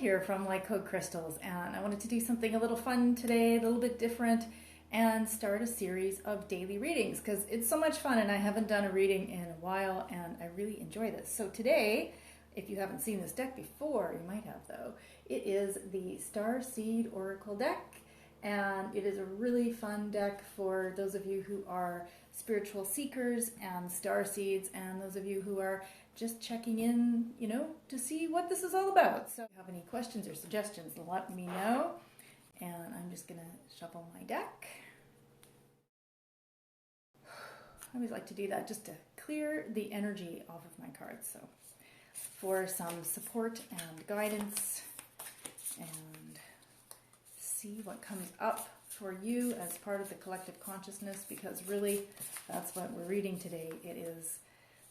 here from Like Code Crystals, and I wanted to do something a little fun today, a little bit different, and start a series of daily readings because it's so much fun and I haven't done a reading in a while and I really enjoy this. So today, if you haven't seen this deck before, you might have though, it is the Starseed Oracle Deck, and it is a really fun deck for those of you who are spiritual seekers and starseeds, and those of you who are just checking in, to see what this is all about. So if you have any questions or suggestions, let me know. And I'm just going to shuffle my deck. I always like to do that just to clear the energy off of my cards. So for some support and guidance, and see what comes up for you as part of the collective consciousness, because really that's what we're reading today. It is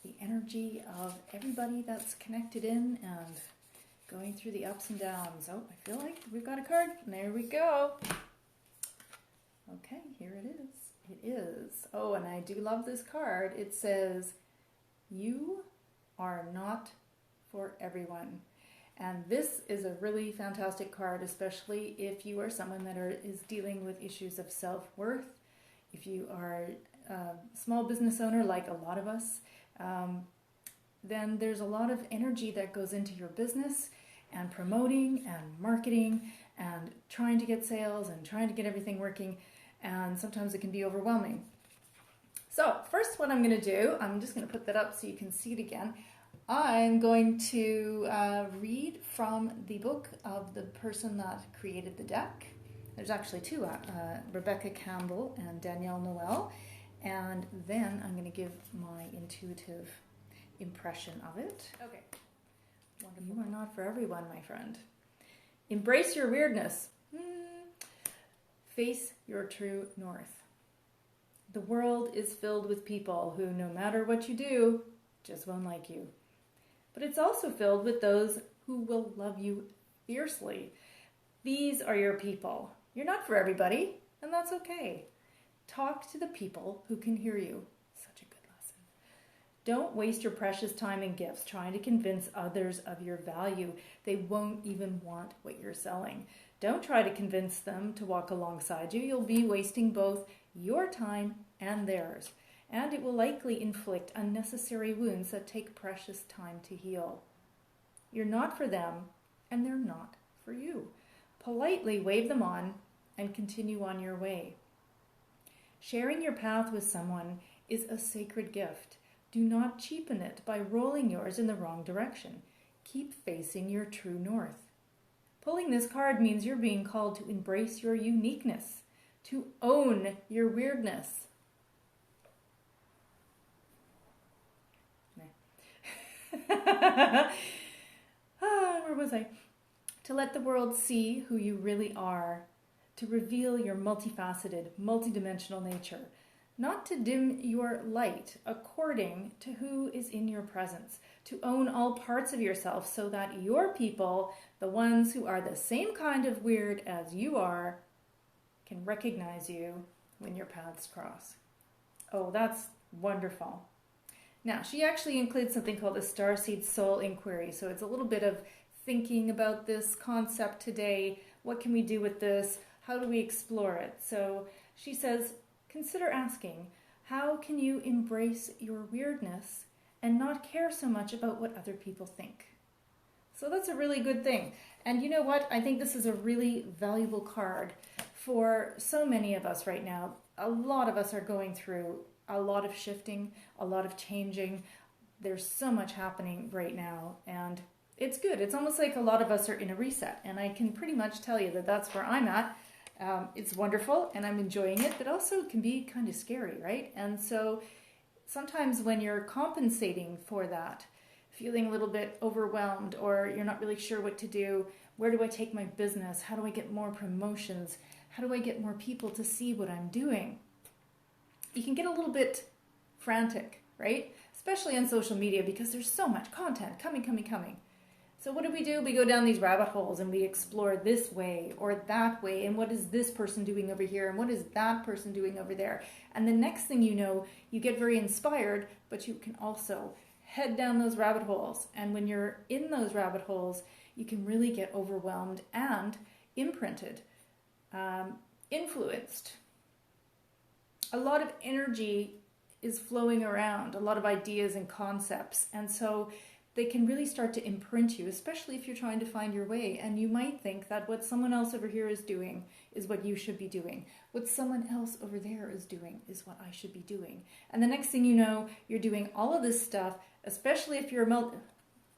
the energy of everybody that's connected in and going through the ups and downs. Oh, I feel like we've got a card. There we go. Okay, here it is. It is. Oh, and I do love this card. It says, "You are not for everyone." And this is a really fantastic card, especially if you are someone that is dealing with issues of self-worth. If you are a small business owner, like a lot of us, then there's a lot of energy that goes into your business and promoting and marketing and trying to get sales and trying to get everything working. And sometimes it can be overwhelming. So first, what I'm going to do, I'm just going to put that up so you can see it again. I'm going to read from the book of the person that created the deck. There's actually two, Rebecca Campbell and Danielle Noel. And then I'm going to give my intuitive impression of it. Okay. Wonderful. You are not for everyone, my friend. Embrace your weirdness. Face your true north. The world is filled with people who, no matter what you do, just won't like you. But it's also filled with those who will love you fiercely. These are your people. You're not for everybody, and that's okay. Talk to the people who can hear you. Such a good lesson. Don't waste your precious time and gifts trying to convince others of your value. They won't even want what you're selling. Don't try to convince them to walk alongside you. You'll be wasting both your time and theirs. And it will likely inflict unnecessary wounds that take precious time to heal. You're not for them, and they're not for you. Politely wave them on and continue on your way. Sharing your path with someone is a sacred gift. Do not cheapen it by rolling yours in the wrong direction. Keep facing your true north. Pulling this card means you're being called to embrace your uniqueness, to own your weirdness. Where was I? To let the world see who you really are, to reveal your multifaceted, multidimensional nature, not to dim your light according to who is in your presence, to own all parts of yourself so that your people, the ones who are the same kind of weird as you are, can recognize you when your paths cross. Oh, that's wonderful. Now, she actually includes something called a Starseed Soul Inquiry. So it's a little bit of thinking about this concept today. What can we do with this? How do we explore it? So she says, consider asking, how can you embrace your weirdness and not care so much about what other people think? So that's a really good thing. And you know what? I think this is a really valuable card for so many of us right now. A lot of us are going through a lot of shifting, a lot of changing. There's so much happening right now, and it's good. It's almost like a lot of us are in a reset, and I can pretty much tell you that that's where I'm at. It's wonderful, and I'm enjoying it, but also it can be kind of scary, right? And so sometimes when you're compensating for that, feeling a little bit overwhelmed, or you're not really sure what to do, where do I take my business? How do I get more promotions? How do I get more people to see what I'm doing? You can get a little bit frantic, right? Especially on social media, because there's so much content coming. So what do? We go down these rabbit holes and we explore this way or that way, and what is this person doing over here, and what is that person doing over there? And the next thing you know, you get very inspired, but you can also head down those rabbit holes. And when you're in those rabbit holes, you can really get overwhelmed and imprinted, influenced. A lot of energy is flowing around, a lot of ideas and concepts. And so they can really start to imprint you, especially if you're trying to find your way. And you might think that what someone else over here is doing is what you should be doing. What someone else over there is doing is what I should be doing. And the next thing you know, you're doing all of this stuff, especially if you're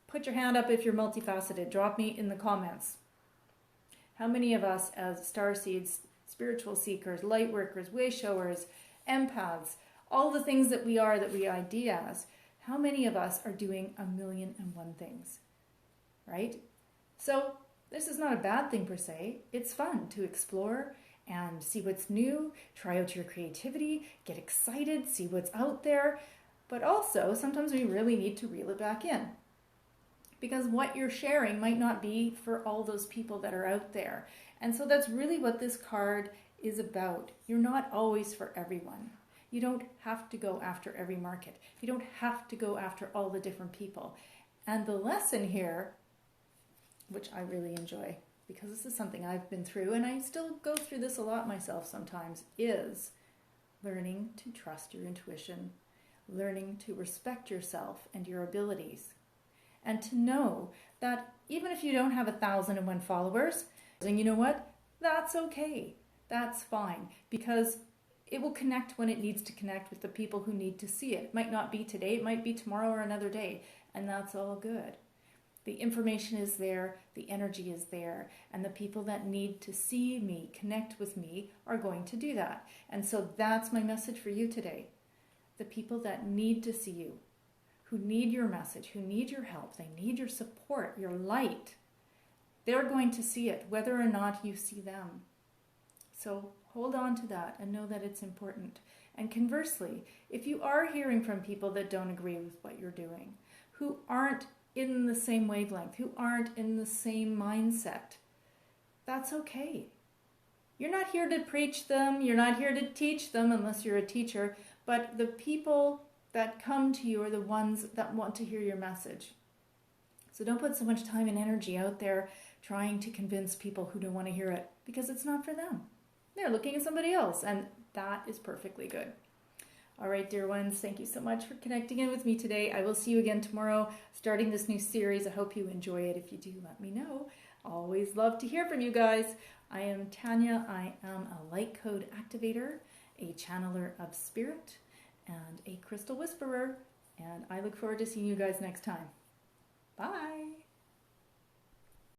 put your hand up if you're multifaceted. Drop me in the comments. How many of us as starseeds, spiritual seekers, light workers, way showers, empaths, all the things that we are, that we ID as, how many of us are doing 1,000,001 things, right? So this is not a bad thing per se. It's fun to explore and see what's new, try out your creativity, get excited, see what's out there. But also, sometimes we really need to reel it back in, because what you're sharing might not be for all those people that are out there. And so that's really what this card is about. You're not always for everyone. You don't have to go after every market. You don't have to go after all the different people. And the lesson here, which I really enjoy, because this is something I've been through, and I still go through this a lot myself sometimes, is learning to trust your intuition, learning to respect yourself and your abilities, and to know that even if you don't have 1,001 followers, and you know what? That's okay. That's fine, because it will connect when it needs to connect with the people who need to see it. It might not be today, it might be tomorrow or another day, and that's all good. The information is there, the energy is there, and the people that need to see me, connect with me, are going to do that. And so that's my message for you today. The people that need to see you, who need your message, who need your help, they need your support, your light, they're going to see it, whether or not you see them. So hold on to that and know that it's important. And conversely, if you are hearing from people that don't agree with what you're doing, who aren't in the same wavelength, who aren't in the same mindset, that's okay. You're not here to preach them, you're not here to teach them unless you're a teacher, but the people that come to you are the ones that want to hear your message. So don't put so much time and energy out there trying to convince people who don't want to hear it, because it's not for them. They're looking at somebody else, and that is perfectly good. All right, dear ones, thank you so much for connecting in with me today. I will see you again tomorrow, starting this new series. I hope you enjoy it. If you do, let me know. Always love to hear from you guys. I am Tanya. I am a light code activator, a channeler of spirit, and a crystal whisperer. And I look forward to seeing you guys next time. Bye.